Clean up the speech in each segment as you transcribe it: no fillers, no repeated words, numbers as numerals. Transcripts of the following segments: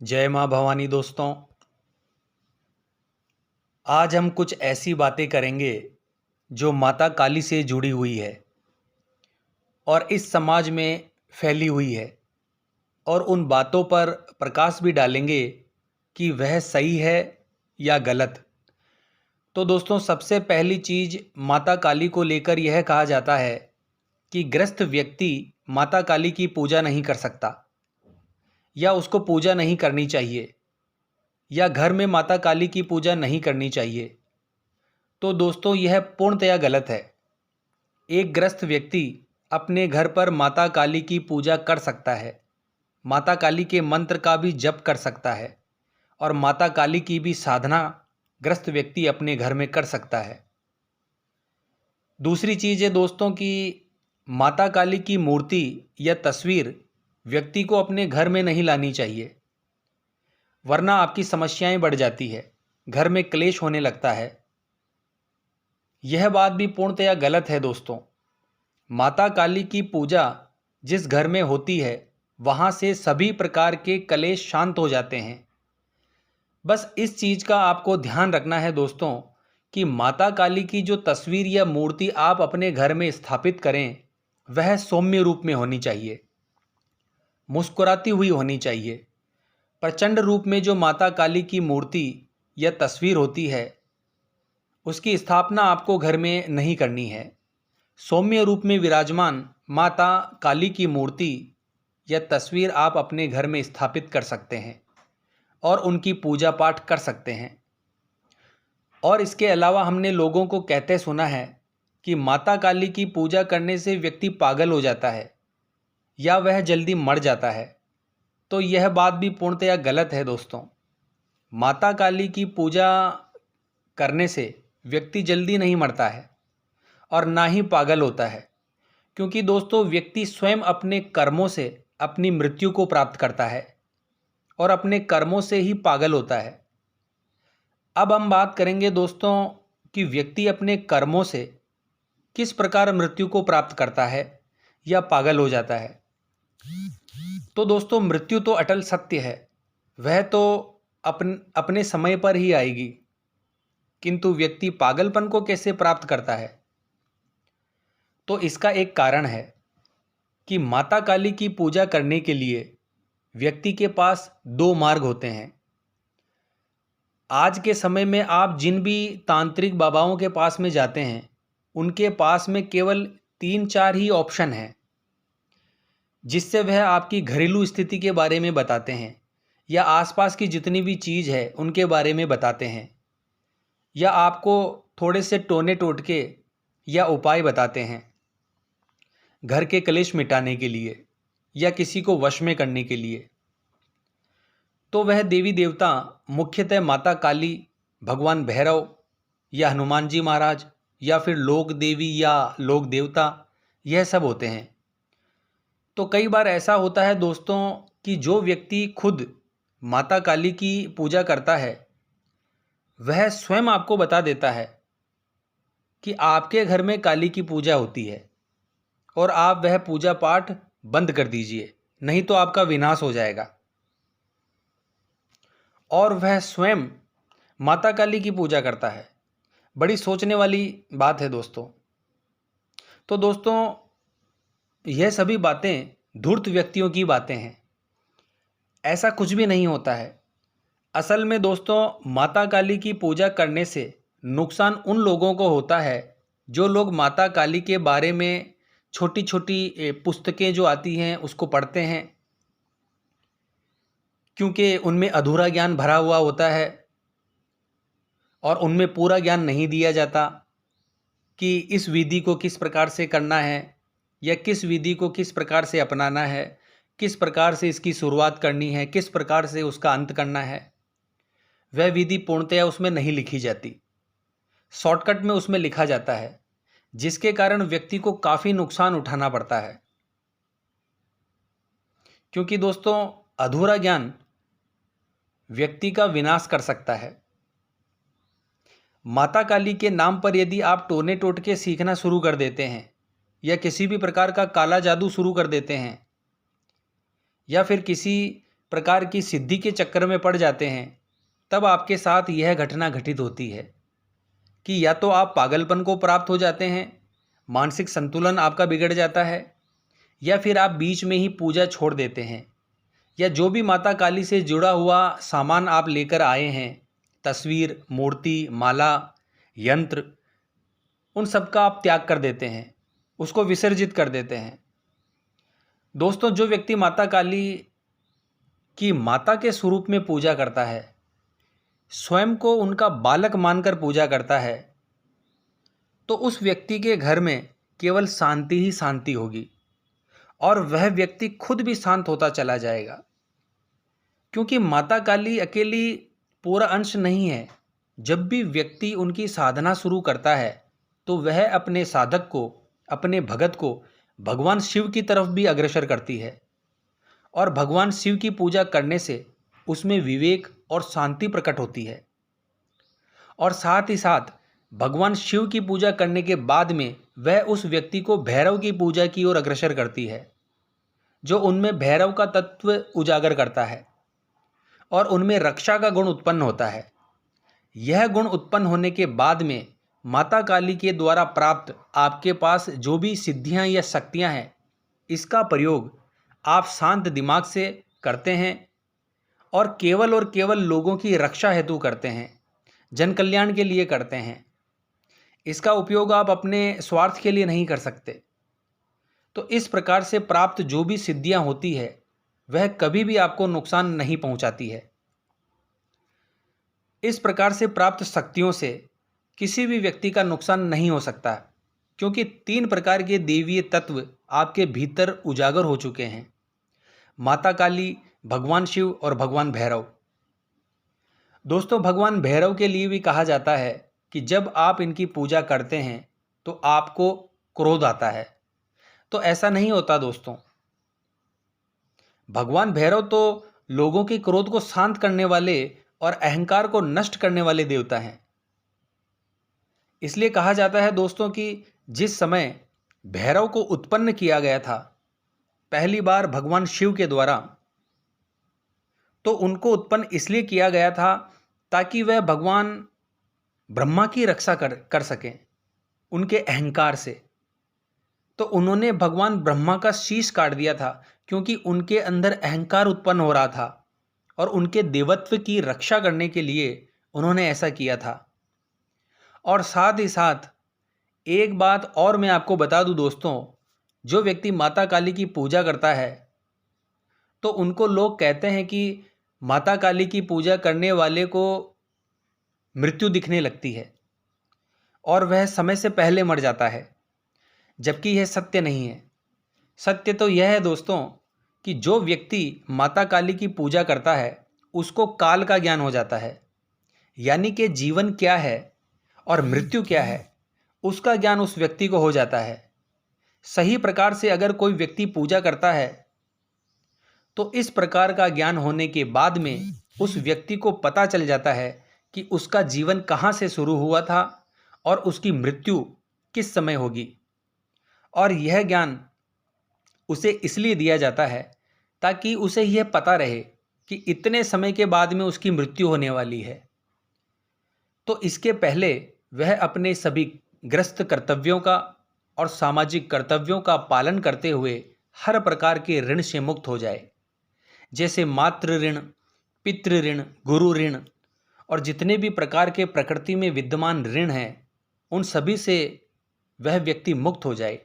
जय माँ भवानी दोस्तों। आज हम कुछ ऐसी बातें करेंगे जो माता काली से जुड़ी हुई है और इस समाज में फैली हुई है, और उन बातों पर प्रकाश भी डालेंगे कि वह सही है या गलत। तो दोस्तों, सबसे पहली चीज़ माता काली को लेकर यह कहा जाता है कि गृहस्थ व्यक्ति माता काली की पूजा नहीं कर सकता या उसको पूजा नहीं करनी चाहिए, या घर में माता काली की पूजा नहीं करनी चाहिए। तो दोस्तों, यह पूर्णतया गलत है। एक गृहस्थ व्यक्ति अपने घर पर माता काली की पूजा कर सकता है, माता काली के मंत्र का भी जप कर सकता है, और माता काली की भी साधना गृहस्थ व्यक्ति अपने घर में कर सकता है। दूसरी चीज़ है दोस्तों कि माता काली की मूर्ति या तस्वीर व्यक्ति को अपने घर में नहीं लानी चाहिए, वरना आपकी समस्याएं बढ़ जाती है, घर में क्लेश होने लगता है। यह बात भी पूर्णतया गलत है दोस्तों। माता काली की पूजा जिस घर में होती है, वहाँ से सभी प्रकार के कलेश शांत हो जाते हैं। बस इस चीज़ का आपको ध्यान रखना है दोस्तों कि माता काली की जो तस्वीर या मूर्ति आप अपने घर में स्थापित करें, वह सौम्य रूप में होनी चाहिए, मुस्कुराती हुई होनी चाहिए। प्रचंड रूप में जो माता काली की मूर्ति या तस्वीर होती है, उसकी स्थापना आपको घर में नहीं करनी है। सौम्य रूप में विराजमान माता काली की मूर्ति या तस्वीर आप अपने घर में स्थापित कर सकते हैं और उनकी पूजा पाठ कर सकते हैं। और इसके अलावा हमने लोगों को कहते सुना है कि माता काली की पूजा करने से व्यक्ति पागल हो जाता है या वह जल्दी मर जाता है। तो यह बात भी पूर्णतया गलत है दोस्तों। माता काली की पूजा करने से व्यक्ति जल्दी नहीं मरता है और ना ही पागल होता है, क्योंकि दोस्तों व्यक्ति स्वयं अपने कर्मों से अपनी मृत्यु को प्राप्त करता है और अपने कर्मों से ही पागल होता है। अब हम बात करेंगे दोस्तों कि व्यक्ति अपने कर्मों से किस प्रकार मृत्यु को प्राप्त करता है या पागल हो जाता है। तो दोस्तों, मृत्यु तो अटल सत्य है, वह तो अपने समय पर ही आएगी, किंतु व्यक्ति पागलपन को कैसे प्राप्त करता है? तो इसका एक कारण है कि माता काली की पूजा करने के लिए व्यक्ति के पास दो मार्ग होते हैं। आज के समय में आप जिन भी तांत्रिक बाबाओं के पास में जाते हैं, उनके पास में केवल 3-4 ही ऑप्शन हैं, जिससे वह आपकी घरेलू स्थिति के बारे में बताते हैं या आसपास की जितनी भी चीज़ है उनके बारे में बताते हैं, या आपको थोड़े से टोने टोटके या उपाय बताते हैं घर के कलेश मिटाने के लिए या किसी को वश में करने के लिए। तो वह देवी देवता मुख्यतः माता काली, भगवान भैरव या हनुमान जी महाराज या फिर लोक देवी या लोक देवता, यह सब होते हैं। तो कई बार ऐसा होता है दोस्तों कि जो व्यक्ति खुद माता काली की पूजा करता है, वह स्वयं आपको बता देता है कि आपके घर में काली की पूजा होती है और आप वह पूजा पाठ बंद कर दीजिए, नहीं तो आपका विनाश हो जाएगा। और वह स्वयं माता काली की पूजा करता है। बड़ी सोचने वाली बात है दोस्तों। तो दोस्तों, यह सभी बातें धूर्त व्यक्तियों की बातें हैं, ऐसा कुछ भी नहीं होता है। असल में दोस्तों, माता काली की पूजा करने से नुकसान उन लोगों को होता है जो लोग माता काली के बारे में छोटी छोटी पुस्तकें जो आती हैं उसको पढ़ते हैं, क्योंकि उनमें अधूरा ज्ञान भरा हुआ होता है और उनमें पूरा ज्ञान नहीं दिया जाता कि इस विधि को किस प्रकार से करना है या किस विधि को किस प्रकार से अपनाना है, किस प्रकार से इसकी शुरुआत करनी है, किस प्रकार से उसका अंत करना है। वह विधि पूर्णतया उसमें नहीं लिखी जाती, शॉर्टकट में उसमें लिखा जाता है, जिसके कारण व्यक्ति को काफ़ी नुकसान उठाना पड़ता है। क्योंकि दोस्तों, अधूरा ज्ञान व्यक्ति का विनाश कर सकता है। माता काली के नाम पर यदि आप टोने टोटके सीखना शुरू कर देते हैं या किसी भी प्रकार का काला जादू शुरू कर देते हैं या फिर किसी प्रकार की सिद्धि के चक्कर में पड़ जाते हैं, तब आपके साथ यह घटना घटित होती है कि या तो आप पागलपन को प्राप्त हो जाते हैं, मानसिक संतुलन आपका बिगड़ जाता है, या फिर आप बीच में ही पूजा छोड़ देते हैं, या जो भी माता काली से जुड़ा हुआ सामान आप लेकर आए हैं, तस्वीर, मूर्ति, माला, यंत्र, उन सब का आप त्याग कर देते हैं, उसको विसर्जित कर देते हैं। दोस्तों, जो व्यक्ति माता काली की माता के स्वरूप में पूजा करता है, स्वयं को उनका बालक मानकर पूजा करता है, तो उस व्यक्ति के घर में केवल शांति ही शांति होगी और वह व्यक्ति खुद भी शांत होता चला जाएगा। क्योंकि माता काली अकेली पूरा अंश नहीं है। जब भी व्यक्ति उनकी साधना शुरू करता है तो वह अपने साधक को, अपने भगत को भगवान शिव की तरफ भी अग्रसर करती है, और भगवान शिव की पूजा करने से उसमें विवेक और शांति प्रकट होती है। और साथ ही साथ भगवान शिव की पूजा करने के बाद में वह उस व्यक्ति को भैरव की पूजा की ओर अग्रसर करती है, जो उनमें भैरव का तत्व उजागर करता है और उनमें रक्षा का गुण उत्पन्न होता है। यह गुण उत्पन्न होने के बाद में माता काली के द्वारा प्राप्त आपके पास जो भी सिद्धियां या शक्तियां हैं, इसका प्रयोग आप शांत दिमाग से करते हैं और केवल लोगों की रक्षा हेतु करते हैं, जन कल्याण के लिए करते हैं। इसका उपयोग आप अपने स्वार्थ के लिए नहीं कर सकते। तो इस प्रकार से प्राप्त जो भी सिद्धियां होती है वह कभी भी आपको नुकसान नहीं पहुंचाती है। इस प्रकार से प्राप्त शक्तियों से किसी भी व्यक्ति का नुकसान नहीं हो सकता, क्योंकि 3 प्रकार के देवीय तत्व आपके भीतर उजागर हो चुके हैं: माता काली, भगवान शिव और भगवान भैरव। दोस्तों, भगवान भैरव के लिए भी कहा जाता है कि जब आप इनकी पूजा करते हैं तो आपको क्रोध आता है। तो ऐसा नहीं होता दोस्तों। भगवान भैरव तो लोगों के क्रोध को शांत करने वाले और अहंकार को नष्ट करने वाले देवता हैं। इसलिए कहा जाता है दोस्तों कि जिस समय भैरव को उत्पन्न किया गया था पहली बार भगवान शिव के द्वारा, तो उनको उत्पन्न इसलिए किया गया था ताकि वह भगवान ब्रह्मा की रक्षा कर सकें उनके अहंकार से। तो उन्होंने भगवान ब्रह्मा का शीश काट दिया था, क्योंकि उनके अंदर अहंकार उत्पन्न हो रहा था और उनके देवत्व की रक्षा करने के लिए उन्होंने ऐसा किया था। और साथ ही साथ एक बात और मैं आपको बता दूं दोस्तों, जो व्यक्ति माता काली की पूजा करता है तो उनको लोग कहते हैं कि माता काली की पूजा करने वाले को मृत्यु दिखने लगती है और वह समय से पहले मर जाता है, जबकि यह सत्य नहीं है। सत्य तो यह है दोस्तों कि जो व्यक्ति माता काली की पूजा करता है उसको काल का ज्ञान हो जाता है, यानी कि जीवन क्या है और मृत्यु क्या है उसका ज्ञान उस व्यक्ति को हो जाता है। सही प्रकार से अगर कोई व्यक्ति पूजा करता है तो इस प्रकार का ज्ञान होने के बाद में उस व्यक्ति को पता चल जाता है कि उसका जीवन कहाँ से शुरू हुआ था और उसकी मृत्यु किस समय होगी। और यह ज्ञान उसे इसलिए दिया जाता है ताकि उसे यह पता रहे कि इतने समय के बाद में उसकी मृत्यु होने वाली है। तो इसके पहले वह अपने सभी ग्रस्त कर्तव्यों का और सामाजिक कर्तव्यों का पालन करते हुए हर प्रकार के ऋण से मुक्त हो जाए, जैसे मातृ ऋण, पितृ ऋण, गुरु ऋण और जितने भी प्रकार के प्रकृति में विद्यमान ऋण हैं उन सभी से वह व्यक्ति मुक्त हो जाए।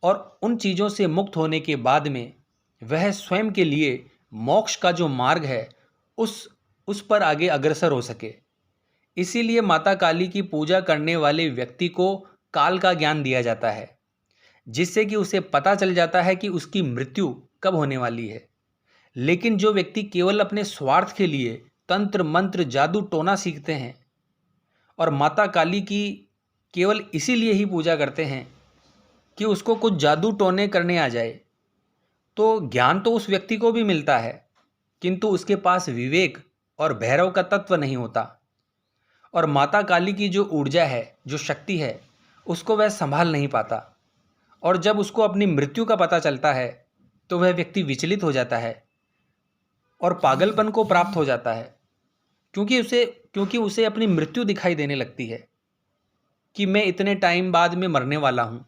और उन चीज़ों से मुक्त होने के बाद में वह स्वयं के लिए मोक्ष का जो मार्ग है उस पर आगे अग्रसर हो सके। इसीलिए माता काली की पूजा करने वाले व्यक्ति को काल का ज्ञान दिया जाता है, जिससे कि उसे पता चल जाता है कि उसकी मृत्यु कब होने वाली है। लेकिन जो व्यक्ति केवल अपने स्वार्थ के लिए तंत्र मंत्र जादू टोना सीखते हैं और माता काली की केवल इसीलिए ही पूजा करते हैं कि उसको कुछ जादू टोने करने आ जाए, तो ज्ञान तो उस व्यक्ति को भी मिलता है किंतु उसके पास विवेक और भैरव का तत्व नहीं होता और माता काली की जो ऊर्जा है, जो शक्ति है, उसको वह संभाल नहीं पाता। और जब उसको अपनी मृत्यु का पता चलता है तो वह व्यक्ति विचलित हो जाता है और पागलपन को प्राप्त हो जाता है, क्योंकि उसे अपनी मृत्यु दिखाई देने लगती है कि मैं इतने टाइम बाद में मरने वाला हूँ,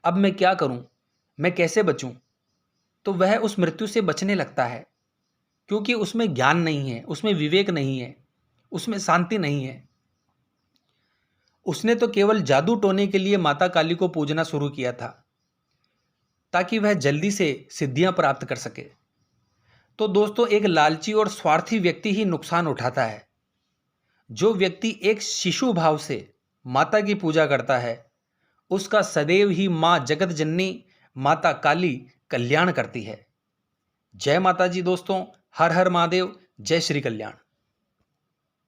अब मैं क्या करूँ, मैं कैसे बचूँ। तो वह उस मृत्यु से बचने लगता है, क्योंकि उसमें ज्ञान नहीं है, उसमें विवेक नहीं है, उसमें शांति नहीं है। उसने तो केवल जादू टोने के लिए माता काली को पूजना शुरू किया था, ताकि वह जल्दी से सिद्धियां प्राप्त कर सके। तो दोस्तों, एक लालची और स्वार्थी व्यक्ति ही नुकसान उठाता है। जो व्यक्ति एक शिशु भाव से माता की पूजा करता है, उसका सदैव ही माँ जगत जननी माता काली कल्याण करती है। जय माता जी दोस्तों। हर हर महादेव। जय श्री कल्याण।